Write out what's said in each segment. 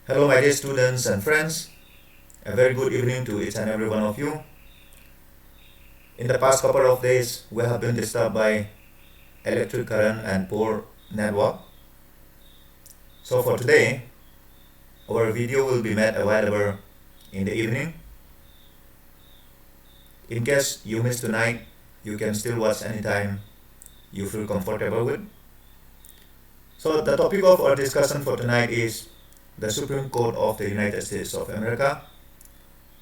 Hello, my dear students and friends. A very good evening to each and every one of you. In the past couple of days, we have been disturbed by electric current and poor network. So for today, our video will be made available in the evening. In case you miss tonight, you can still watch anytime you feel comfortable with. So the topic of our discussion for tonight is the Supreme Court of the United States of America,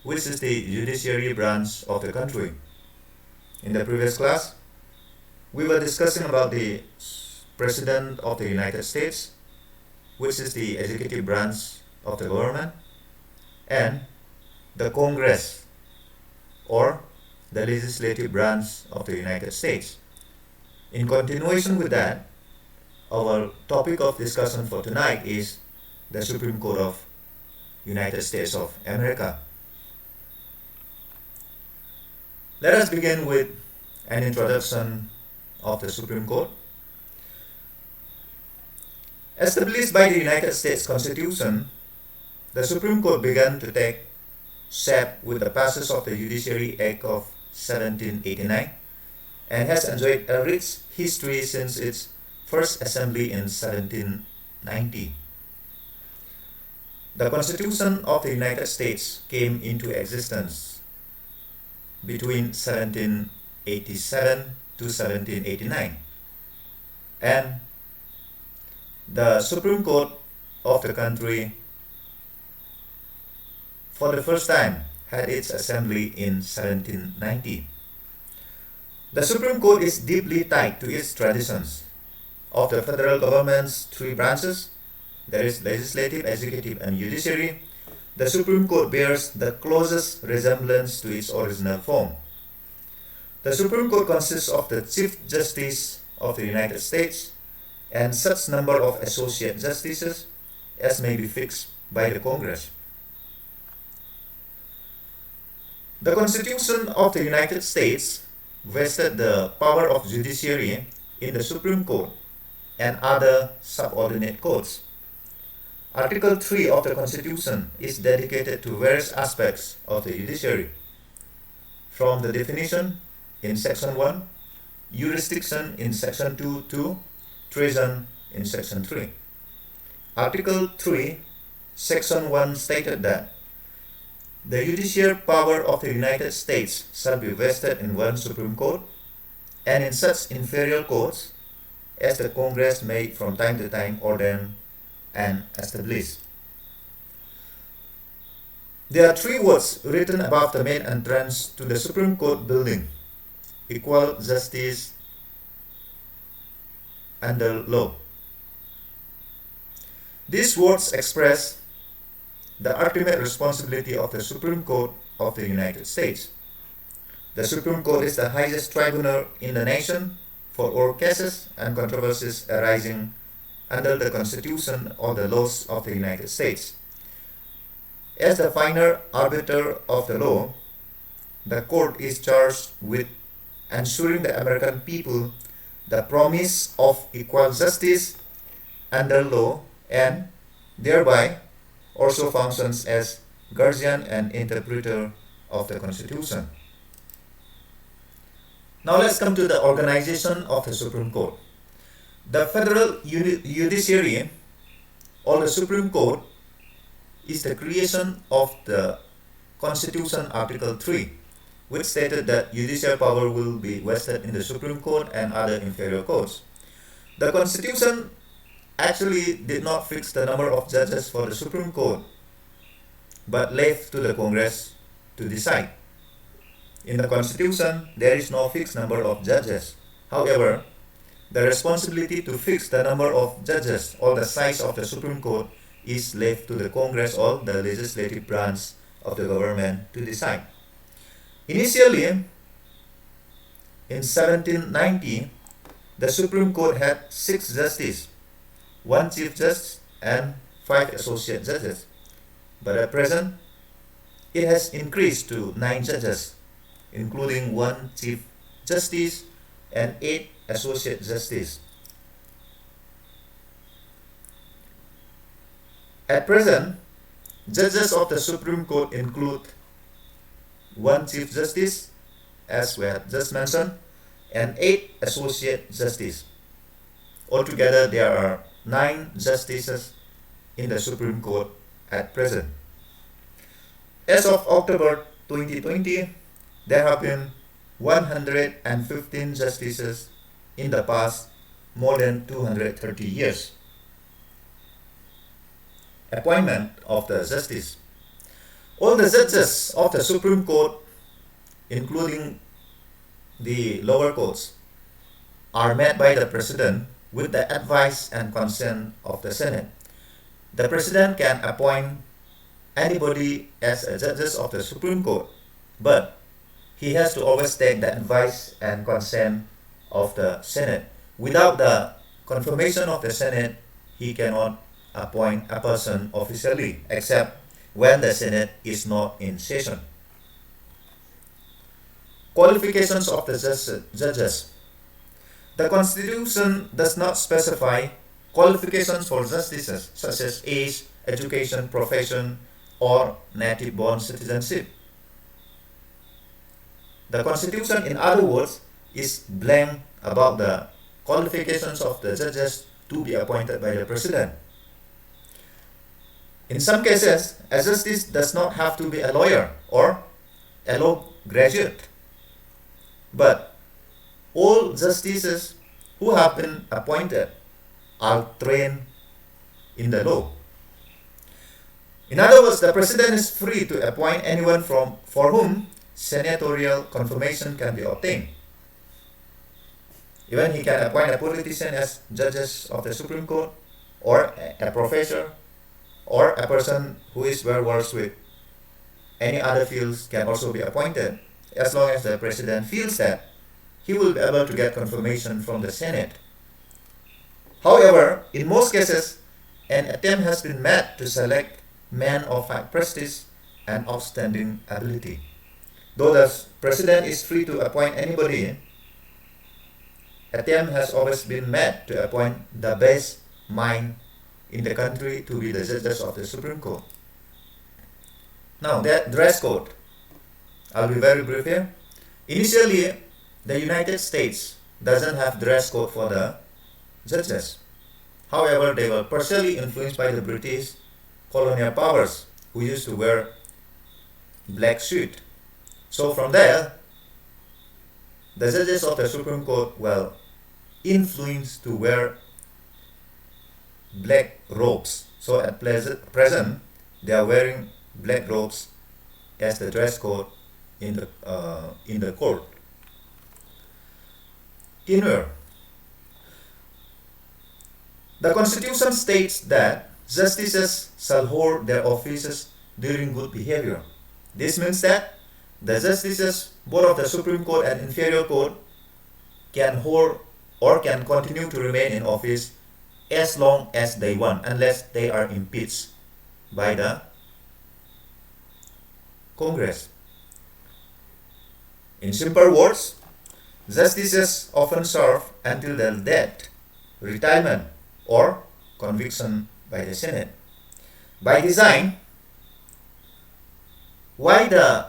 which is the judiciary branch of the country. In the previous class, we were discussing about the President of the United States, which is the executive branch of the government, and the Congress, or the legislative branch of the United States. In continuation with that, our topic of discussion for tonight is the Supreme Court of United States of America. Let us begin with an introduction of the Supreme Court. Established by the United States Constitution, the Supreme Court began to take shape with the passage of the Judiciary Act of 1789 and has enjoyed a rich history since its first assembly in 1790. The Constitution of the United States came into existence between 1787 to 1789, and the Supreme Court of the country for the first time had its assembly in 1790. The Supreme Court is deeply tied to its traditions of the federal government's three branches, that is legislative, executive, and judiciary. The Supreme Court bears the closest resemblance to its original form. The Supreme Court consists of the Chief Justice of the United States and such number of associate justices as may be fixed by the Congress. The Constitution of the United States vested the power of judiciary in the Supreme Court and other subordinate courts. Article 3 of the Constitution is dedicated to various aspects of the judiciary, from the definition in Section 1, jurisdiction in Section 2 to treason in Section 3. Article 3, Section 1 stated that the judicial power of the United States shall be vested in one Supreme Court and in such inferior courts as the Congress may from time to time ordain and establish. There are three words written above the main entrance to the Supreme Court building: equal justice under law. These words express the ultimate responsibility of the Supreme Court of the United States. The Supreme Court is the highest tribunal in the nation for all cases and controversies arising under the Constitution or the laws of the United States. As the final arbiter of the law, the court is charged with ensuring the American people the promise of equal justice under law, and thereby also functions as guardian and interpreter of the Constitution. Now let's come to the organization of the Supreme Court. The federal judiciary, or the Supreme Court, is the creation of the Constitution Article 3, which stated that judicial power will be vested in the Supreme Court and other inferior courts. The Constitution actually did not fix the number of judges for the Supreme Court, but left to the Congress to decide. In the Constitution, there is no fixed number of judges. However, the responsibility to fix the number of judges or the size of the Supreme Court is left to the Congress or the legislative branch of the government to decide. Initially, in 1790, the Supreme Court had 6 justices, 1 Chief Justice, and 5 associate judges. But at present, it has increased to 9 judges, including 1 Chief Justice and 8 associate justices. At present, Judges of the Supreme Court include one Chief Justice, as we have just mentioned, and 8 Associate Justices. Altogether, there are 9 justices in the Supreme Court at present. As of October 2020, there have been 115 justices in the past more than 230 years. Appointment of the justice. All the judges of the Supreme Court, including the lower courts, are met by the President with the advice and consent of the Senate. The President can appoint anybody as a judges of the Supreme Court, but he has to always take the advice and consent of the Senate. Without the confirmation of the Senate, he cannot appoint a person officially, except when the Senate is not in session. Qualifications of the judges. The Constitution does not specify qualifications for justices, such as age, education, profession, or native-born citizenship. The Constitution, in other words, is blank about the qualifications of the judges to be appointed by the President. In some cases, a justice does not have to be a lawyer or a law graduate, but all justices who have been appointed are trained in the law. In other words, the President is free to appoint anyone for whom senatorial confirmation can be obtained. Even he can appoint a politician as judges of the Supreme Court, or a professor, or a person who is well versed with any other fields can also be appointed, as long as the President feels that he will be able to get confirmation from the Senate. However, in most cases, an attempt has been made to select men of high prestige and outstanding ability. Though the President is free to appoint anybody, attempt has always been made to appoint the best mind in the country to be the judges of the Supreme Court. Now, that dress code. I'll be very brief here. Initially, the United States doesn't have dress code for the judges. However, they were partially influenced by the British colonial powers, who used to wear black suit. So from there, the judges of the Supreme Court were influenced to wear black robes. So at present, they are wearing black robes as the dress code in the court. Tenure. The Constitution states that justices shall hold their offices during good behavior. This means that the justices, both of the Supreme Court and Inferior Court, can hold or can continue to remain in office as long as they want, unless they are impeached by the Congress. In simple words, justices often serve until their death, retirement, or conviction by the Senate. By design, why the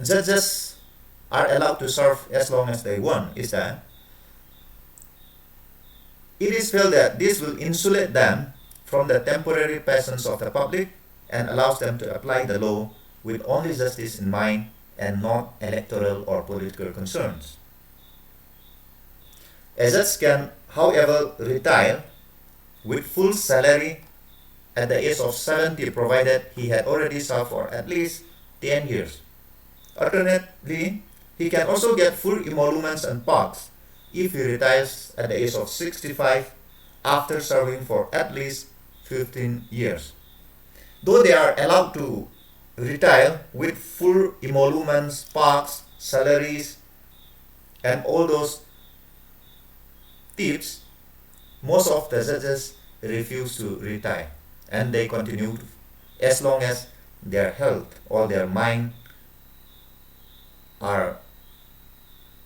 judges are allowed to serve as long as they want is that it is felt that this will insulate them from the temporary passions of the public and allows them to apply the law with only justice in mind and not electoral or political concerns. A judge can, however, retire with full salary at the age of 70, provided he had already served for at least 10 years. Alternatively, he can also get full emoluments and perks if he retires at the age of 65 after serving for at least 15 years. Though they are allowed to retire with full emoluments, perks, salaries, and all those tips, most of the judges refuse to retire, and they continue as long as their health or their mind are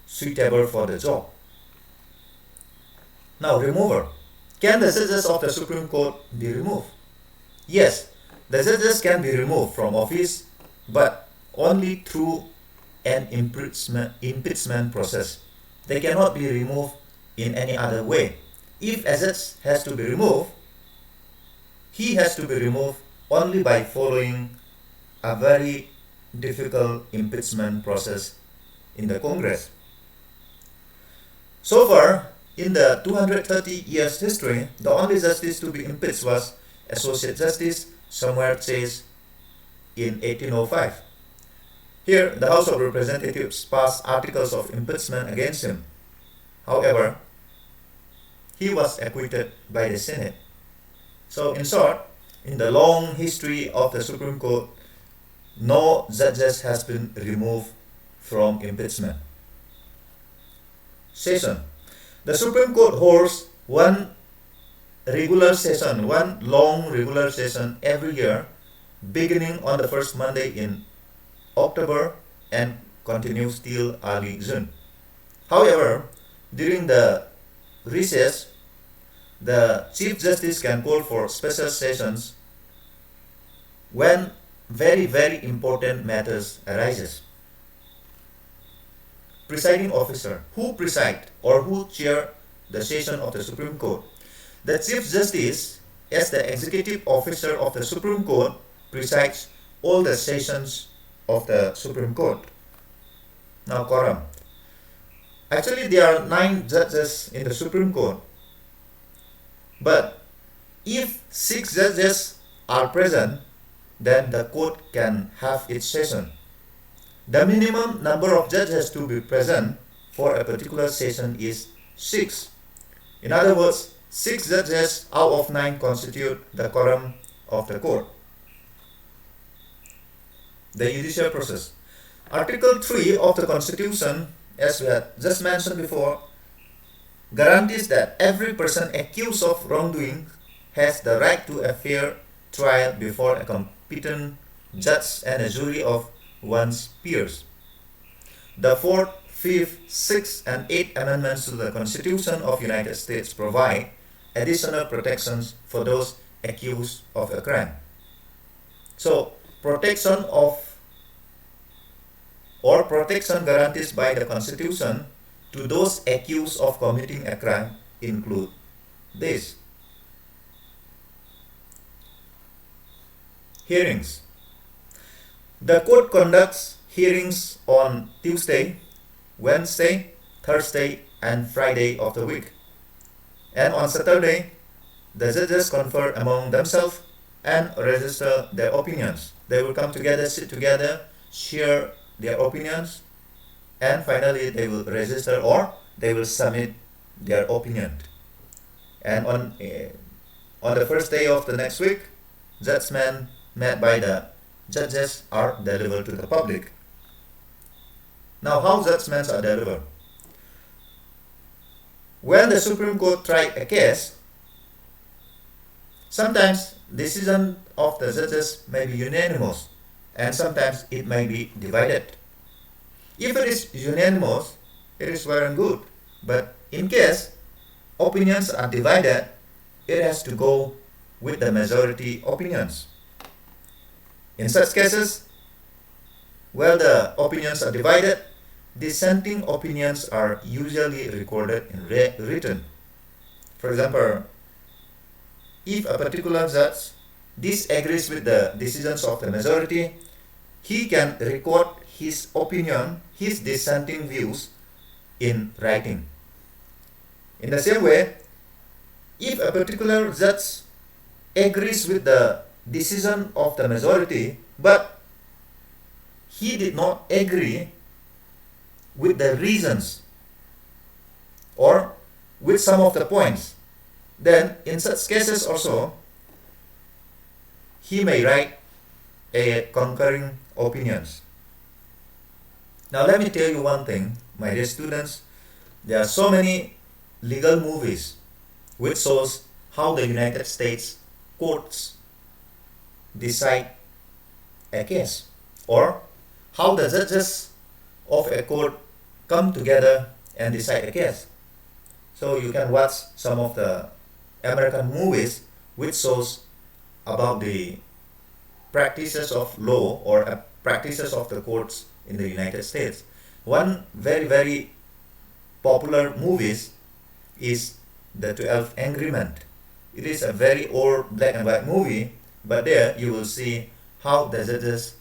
suitable for the job. Now, removal. Can the judges of the Supreme Court be removed? Yes, the judges can be removed from office, but only through an impeachment process. They cannot be removed in any other way. If a judge has to be removed, he has to be removed only by following a very difficult impeachment process in the Congress. So far, in the 230 years history, the only justice to be impeached was Associate Justice Samuel Chase in 1805. Here, the House of Representatives passed articles of impeachment against him. However, he was acquitted by the Senate. So, in short, in the long history of the Supreme Court, no judges has been removed from impeachment. Session. The Supreme Court holds one long regular session every year, beginning on the first Monday in October and continues till early June. However, during the recess, the Chief Justice can call for special sessions when very, very important matters arises. Presiding Officer, who preside or who chair the session of the Supreme Court? The Chief Justice, as the executive officer of the Supreme Court, presides all the sessions of the Supreme Court. Now, Quorum. Actually, there are 9 judges in the Supreme Court, but if 6 judges are present, then the court can have its session. The minimum number of judges to be present for a particular session is 6. In other words, 6 judges out of 9 constitute the quorum of the court. The Judicial Process. Article 3 of the Constitution, as we had just mentioned before, guarantees that every person accused of wrongdoing has the right to a fair trial before a competent judge and a jury of one's peers. The 4th, 5th, 6th, and 8th Amendments to the Constitution of the United States provide additional protections for those accused of a crime. So, protection guarantees by the Constitution to those accused of committing a crime include this. Hearings. The court conducts hearings on Tuesday, Wednesday, Thursday, and Friday of the week. And on Saturday, the judges confer among themselves and register their opinions. They will come together, sit together, share their opinions, and finally they will register or they will submit their opinion. And on the first day of the next week, judgment made by the judges are delivered to the public. Now, how judgments are delivered? When the Supreme Court tried a case, sometimes decision of the judges may be unanimous, and sometimes it may be divided. If it is unanimous, it is well and good. But in case opinions are divided, it has to go with the majority opinions. In such cases, where the opinions are divided, dissenting opinions are usually recorded in written. For example, if a particular judge disagrees with the decisions of the majority, he can record his opinion, his dissenting views in writing. In the same way, if a particular judge agrees with the decision of the majority, but he did not agree with the reasons or with some of the points, then in such cases also, he may write a concurring opinions. Now let me tell you one thing, my dear students, there are so many legal movies which shows how the United States courts decide a case, or how the judges of a court come together and decide a case. So you can watch some of the American movies which shows about the practices of law or practices of the courts in the United States. One very, very popular movies is The 12th Angry Men. It is a very old black and white movie, but there you will see how the judges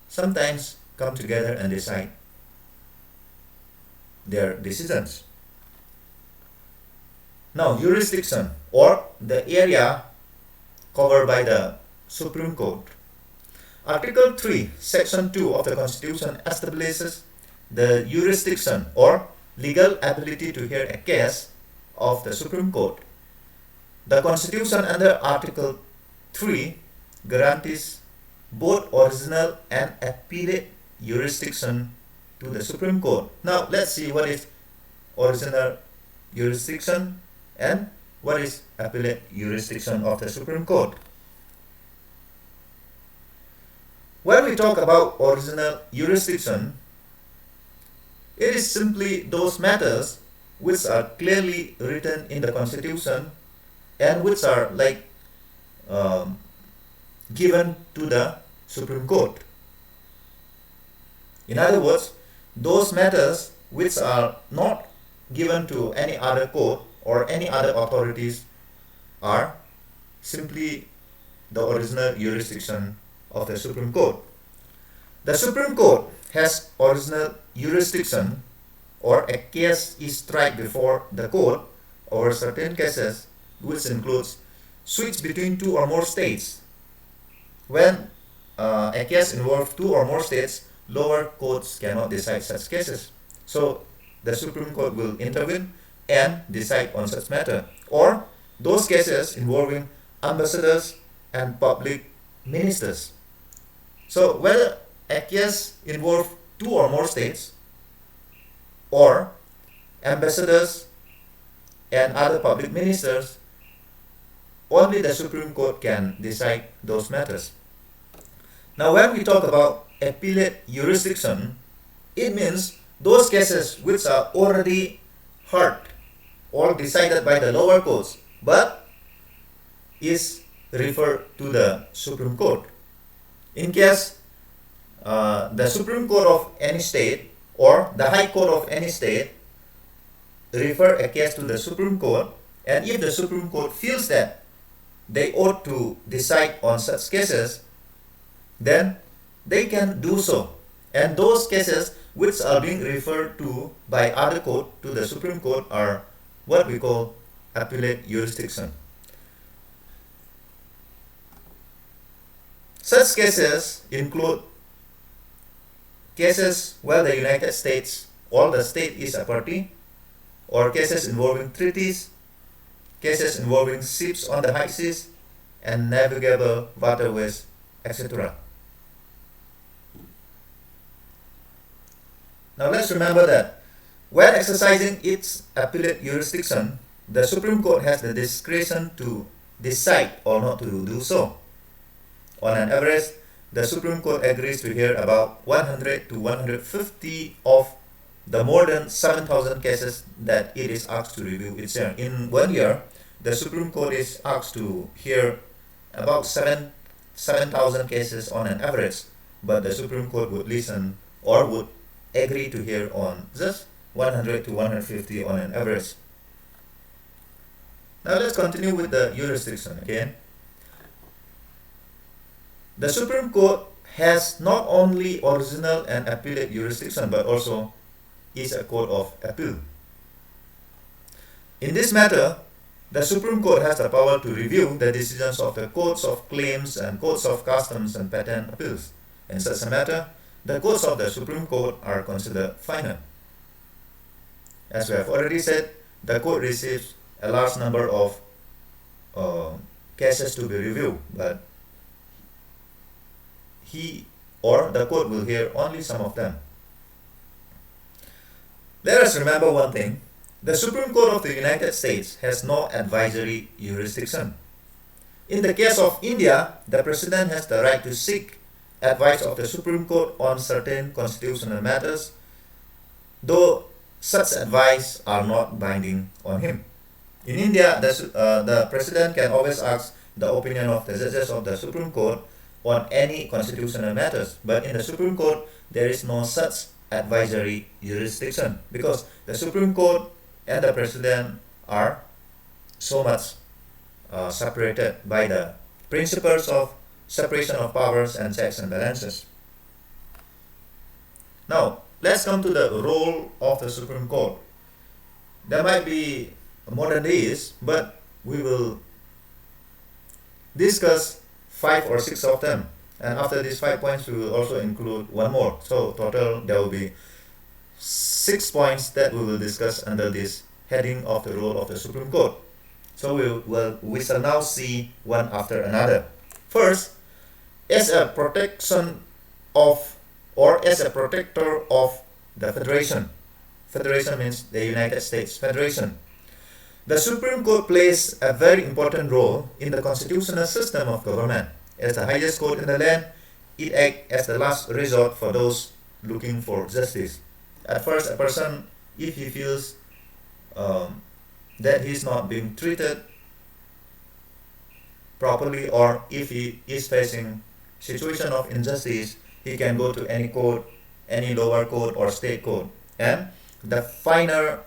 sometimes come together and decide their decisions. Now, jurisdiction, or the area covered by the Supreme Court. Article 3, Section 2 of the Constitution establishes the jurisdiction or legal ability to hear a case of the Supreme Court. The Constitution under Article 3 guarantees both original and appellate jurisdiction to the Supreme Court. Now, let's see what is original jurisdiction and what is appellate jurisdiction of the Supreme Court. When we talk about original jurisdiction, it is simply those matters which are clearly written in the Constitution and which are given to the Supreme Court. In other words, those matters which are not given to any other court or any other authorities are simply the original jurisdiction of the Supreme Court. The Supreme Court has original jurisdiction, or a case is tried before the court over certain cases, which includes switch between two or more states. When a case involves two or more states, lower courts cannot decide such cases. So the Supreme Court will intervene and decide on such matter. Or those cases involving ambassadors and public ministers. So whether a case involves two or more states or ambassadors and other public ministers, only the Supreme Court can decide those matters. Now, when we talk about appellate jurisdiction, it means those cases which are already heard or decided by the lower courts, but is referred to the Supreme Court. In case the Supreme Court of any state or the High Court of any state refer a case to the Supreme Court, and if the Supreme Court feels that they ought to decide on such cases, then they can do so. And those cases which are being referred to by other court to the Supreme Court are what we call appellate jurisdiction. Such cases include cases where the United States or the state is a party, or cases involving treaties, cases involving ships on the high seas and navigable waterways, etc. Now let's remember that when exercising its appellate jurisdiction, the Supreme Court has the discretion to decide or not to do so. On an average, the Supreme Court agrees to hear about 100 to 150 of the more than 7,000 cases that it is asked to review each year. In 1 year, the Supreme Court is asked to hear about 7,000 cases on an average, but the Supreme Court would listen or would agree to hear on just 100 to 150 on an average. Now let's continue with the jurisdiction again. The Supreme Court has not only original and appellate jurisdiction, but also is a court of appeal. In this matter, the Supreme Court has the power to review the decisions of the courts of claims and courts of customs and patent appeals. In such a matter, the courts of the Supreme Court are considered final. As we have already said, the court receives a large number of cases to be reviewed, but he or the court will hear only some of them. Let us remember one thing. The Supreme Court of the United States has no advisory jurisdiction. In the case of India, the President has the right to seek advice of the Supreme Court on certain constitutional matters, though such advice are not binding on him. In India, the President can always ask the opinion of the judges of the Supreme Court, on any constitutional matters. But in the Supreme Court, there is no such advisory jurisdiction, because the Supreme Court and the President are so much separated by the principles of separation of powers and checks and balances. Now, let's come to the role of the Supreme Court. There might be more than these, but we will discuss 5 or 6 of them. And after these 5 points, we will also include one more. So total, there will be 6 points that we will discuss under this heading of the role of the Supreme Court. So we shall now see one after another. First, as a protection of, or as a protector of the Federation. Federation means the United States Federation. The Supreme Court plays a very important role in the constitutional system of government. As the highest court in the land, it acts as the last resort for those looking for justice. At first, a person, if he feels that he is not being treated properly, or if he is facing situation of injustice, he can go to any court, any lower court or state court. And the final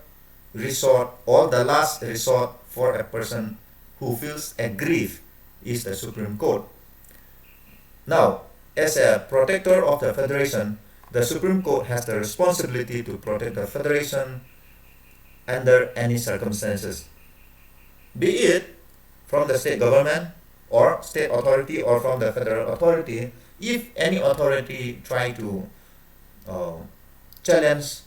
resort, or the last resort for a person who feels aggrieved, is the Supreme Court. Now, as a protector of the Federation, the Supreme Court has the responsibility to protect the Federation under any circumstances, be it from the state government or state authority, or from the federal authority. If any authority try to challenge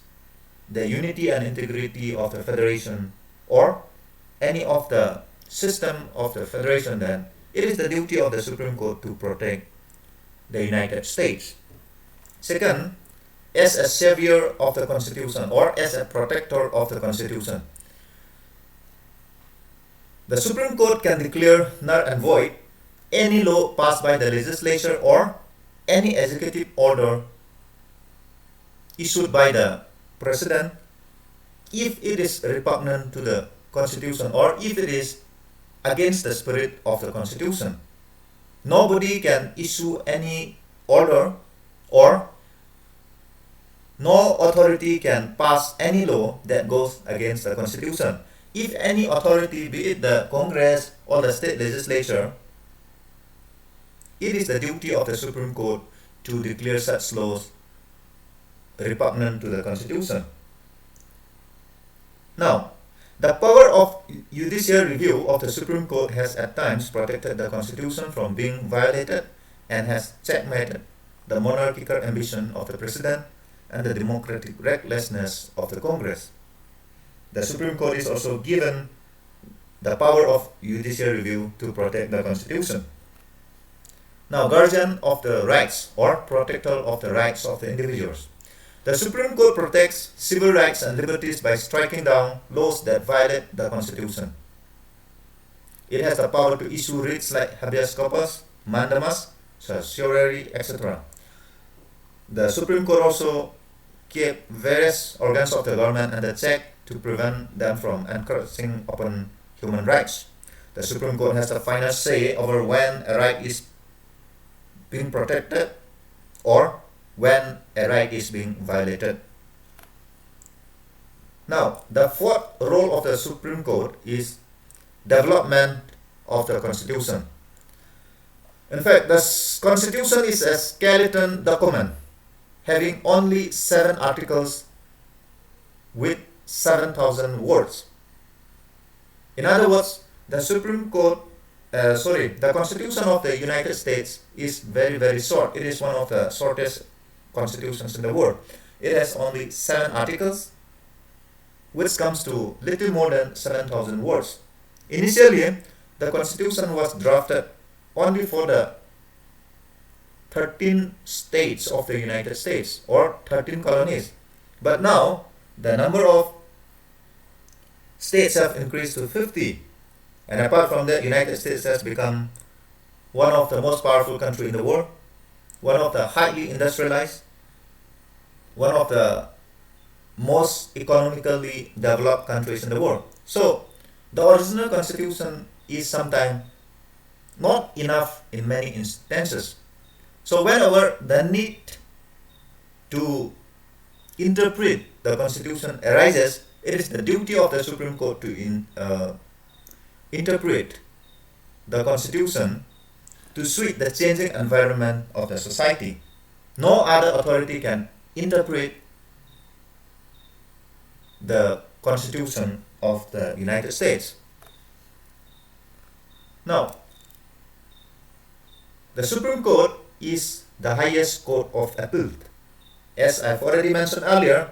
the unity and integrity of the Federation or any of the system of the Federation, then it is the duty of the Supreme Court to protect the United States. Second, as a savior of the Constitution, or as a protector of the Constitution, the Supreme Court can declare null and void any law passed by the legislature or any executive order issued by the President if it is repugnant to the Constitution, or if it is against the spirit of the Constitution. Nobody can issue any order, or no authority can pass any law that goes against the Constitution. If any authority, be it the Congress or the state legislature, it is the duty of the Supreme Court to declare such laws repugnant to the Constitution. Now, the power of judicial review of the Supreme Court has at times protected the Constitution from being violated, and has checkmated the monarchical ambition of the President and the democratic recklessness of the Congress. The Supreme Court is also given the power of judicial review to protect the Constitution. Now, guardian of the rights, or protector of the rights of the individuals. The Supreme Court protects civil rights and liberties by striking down laws that violate the Constitution. It has the power to issue writs like habeas corpus, mandamus, certiorari, etc. The Supreme Court also keeps various organs of the government under check to prevent them from encroaching upon human rights. The Supreme Court has the final say over when a right is being protected or when a right is being violated. Now, the fourth role of the Supreme Court is development of the Constitution. In fact, the Constitution is a skeleton document having only 7 articles with 7,000 words. In other words, the the Constitution of the United States is very, very short. It is one of the shortest constitutions in the world. It has only 7 articles, which comes to little more than 7,000 words. Initially, the Constitution was drafted only for the 13 states of the United States, or 13 colonies. But now, the number of states have increased to 50. And apart from that, United States has become one of the most powerful countries in the world, one of the highly industrialized, one of the most economically developed countries in the world. So, the original Constitution is sometimes not enough in many instances. So whenever the need to interpret the Constitution arises, it is the duty of the Supreme Court to interpret the Constitution to suit the changing environment of the society. No other authority can interpret the Constitution of the United States. Now, the Supreme Court is the highest court of appeal. As I've already mentioned earlier,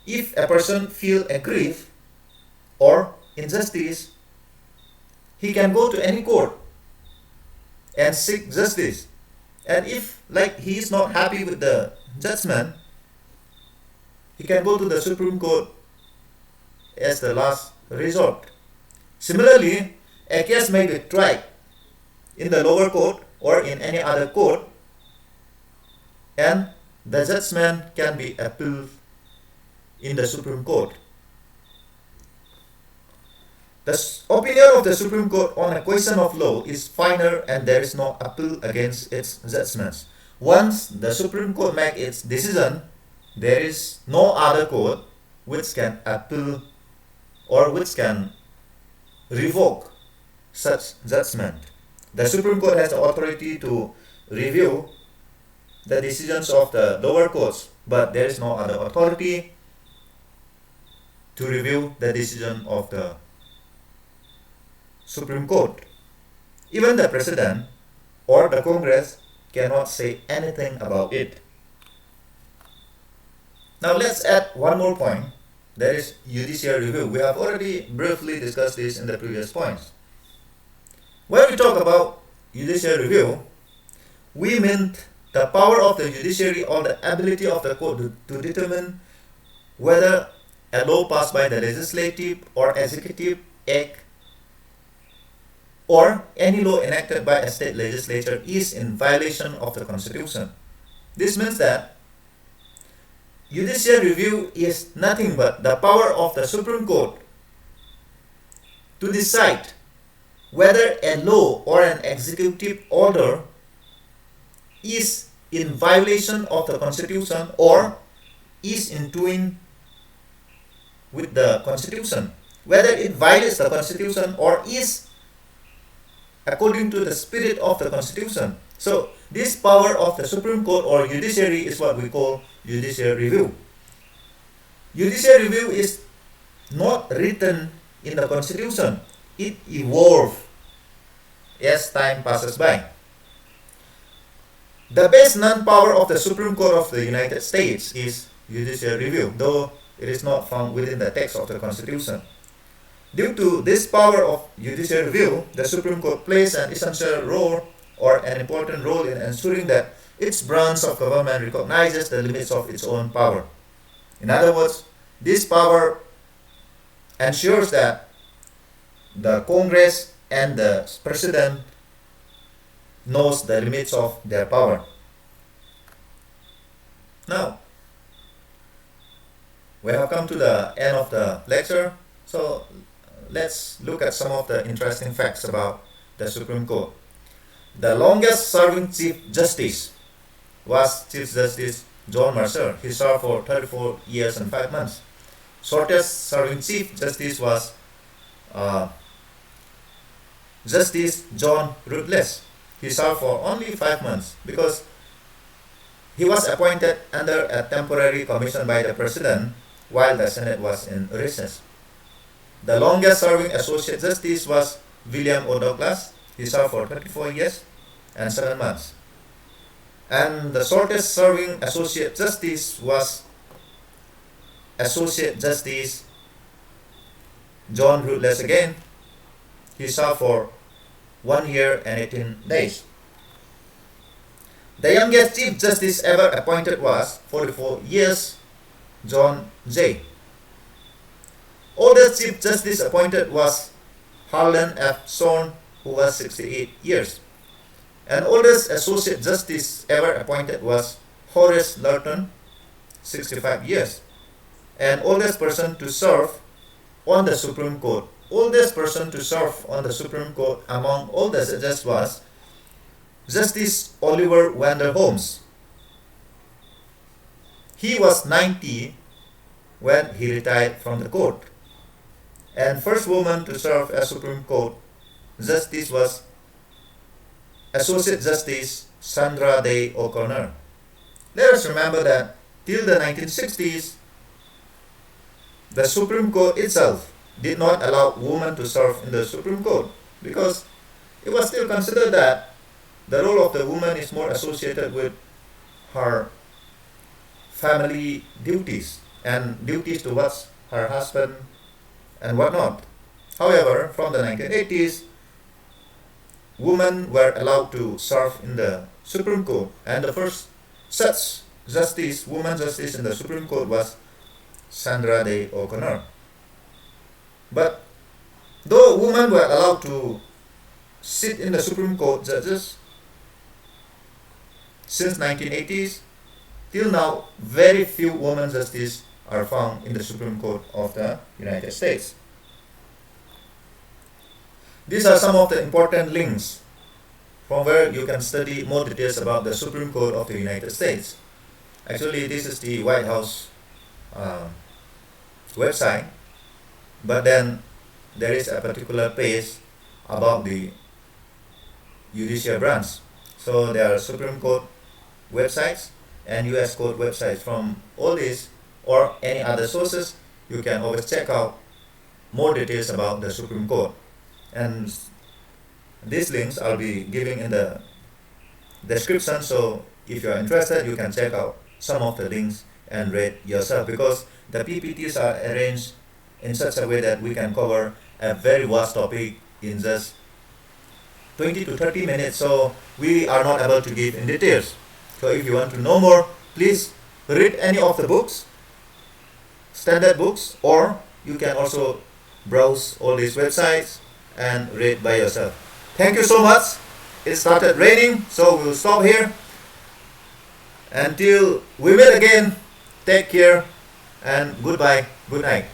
if a person feels aggrieved or injustice, he can go to any court and seek justice. And if he is not happy with the judgment, he can go to the Supreme Court as the last resort. Similarly, a case may be tried in the lower court or in any other court, and the judgment can be appealed in the Supreme Court. The opinion of the Supreme Court on a question of law is final and there is no appeal against its judgments. Once the Supreme Court makes its decision, there is no other court which can appeal or which can revoke such judgment. The Supreme Court has the authority to review the decisions of the lower courts, but there is no other authority to review the decision of the Supreme Court. Even the President or the Congress cannot say anything about it. Now let's add one more point. That is judicial review. We have already briefly discussed this in the previous points. When we talk about judicial review, we mean the power of the judiciary or the ability of the court to determine whether a law passed by the legislative or executive act or any law enacted by a state legislature is in violation of the Constitution. This means that judicial review is nothing but the power of the Supreme Court to decide whether a law or an executive order is in violation of the Constitution or is in tune with the Constitution, whether it violates the Constitution or is according to the spirit of the Constitution. So this power of the Supreme Court or judiciary is what we call judicial review. Judicial review is not written in the Constitution. It evolves as time passes by. The best known power of the Supreme Court of the United States is judicial review, though it is not found within the text of the Constitution. Due to this power of judicial review, the Supreme Court plays an essential role or an important role in ensuring that its branch of government recognizes the limits of its own power. In other words, this power ensures that the Congress and the President knows the limits of their power. Now, we have come to the end of the lecture, so let's look at some of the interesting facts about the Supreme Court. The longest serving Chief Justice was Chief Justice John Mercer. He served for 34 years and 5 months. Shortest serving Chief Justice was Justice John Rutledge. He served for only 5 months because he was appointed under a temporary commission by the President while the Senate was in recess. The longest serving Associate Justice was William O. Douglas. He served for 34 years and 7 months. And the shortest serving Associate Justice was Associate Justice John Rutledge again. He served for 1 year and 18 days. The youngest Chief Justice ever appointed was 44 years, John Jay. Oldest Chief Justice appointed was Harlan F. Shorn, who was 68 years. And oldest Associate Justice ever appointed was Horace Lurton, 65 years. And oldest person to serve on the Supreme Court. Oldest person to serve on the Supreme Court among all the judges was Justice Oliver Wendell Holmes. He was 90 when he retired from the court. And first woman to serve as Supreme Court Justice was Associate Justice Sandra Day O'Connor. Let us remember that till the 1960s, the Supreme Court itself did not allow women to serve in the Supreme Court because it was still considered that the role of the woman is more associated with her family duties and duties towards her husband and whatnot. However, from the 1980s, women were allowed to serve in the Supreme Court, and the first such justice, woman justice in the Supreme Court was Sandra Day O'Connor. But though women were allowed to sit in the Supreme Court judges since 1980s, till now very few women justices are found in the Supreme Court of the United States. These are some of the important links from where you can study more details about the Supreme Court of the United States. Actually, this is the White House website, but then there is a particular page about the judicial branch. So there are Supreme Court websites and US Court websites. From all these or any other sources, you can always check out more details about the Supreme Court. And these links I'll be giving in the description, so if you are interested, you can check out some of the links and read yourself, because the PPTs are arranged in such a way that we can cover a very vast topic in just 20 to 30 minutes, so we are not able to give in details. So if you want to know more, please read any of the books, standard books, or you can also browse all these websites and read by yourself. Thank you so much. It started raining, so we'll stop here. Until we meet again, take care and goodbye, good night.